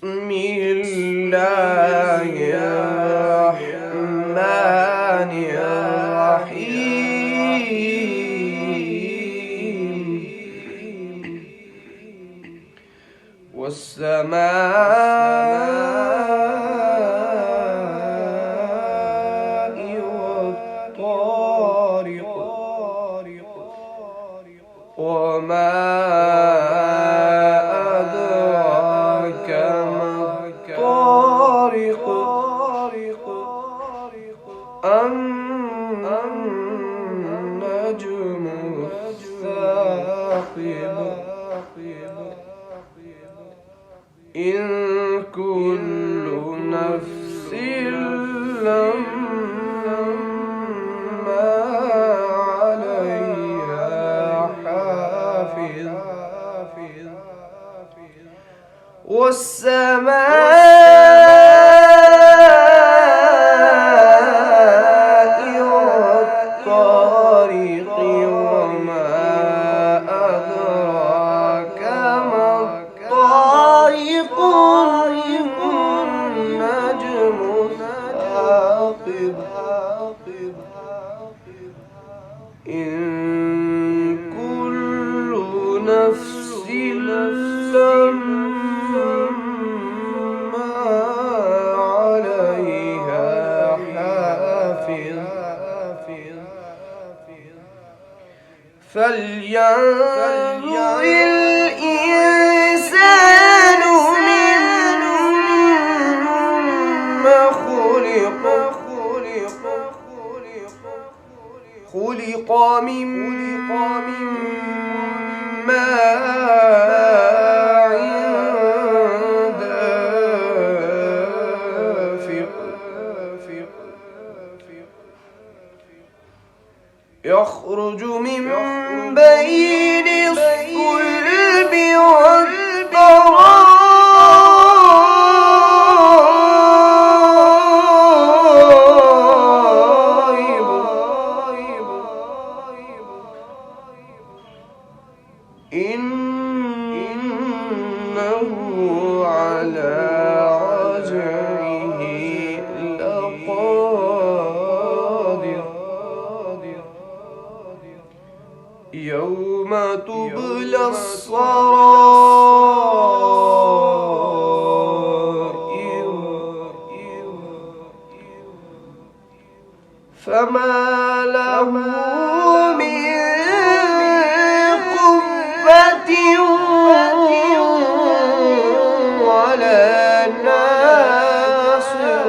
بسم الله الرحمن الرحيم والسماء والطارق وما أدراك ما الطارق النجم الثاقب إن كل نفس لما عليها حافظ والسماء والطارق وما أدراك ما الطارق النجم الثاقب إن كل نفس لما عليها حافظ فلينظر الإنسان مما خلق من ماء دافق يخرج من بين الصلب والترائب إنه على رجعه لقادر يوم تبلى السرائر فما له من قوة ولا ناصر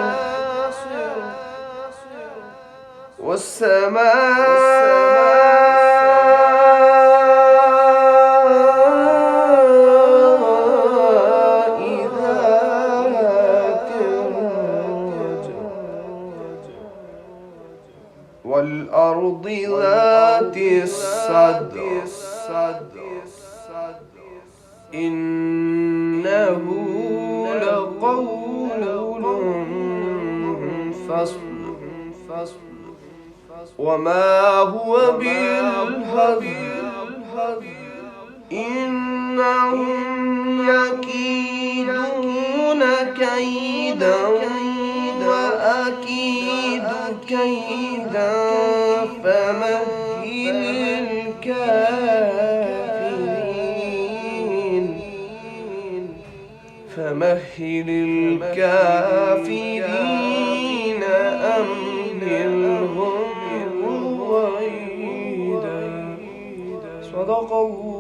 والسماء ذات الرجع والأرض ذات الصدع إنه لقول فصل وما هو بالهزل إنهم يكيدون كيدا وأكيد كيدا فمهل الكافرين أمهلهم رويدا. صدق الله.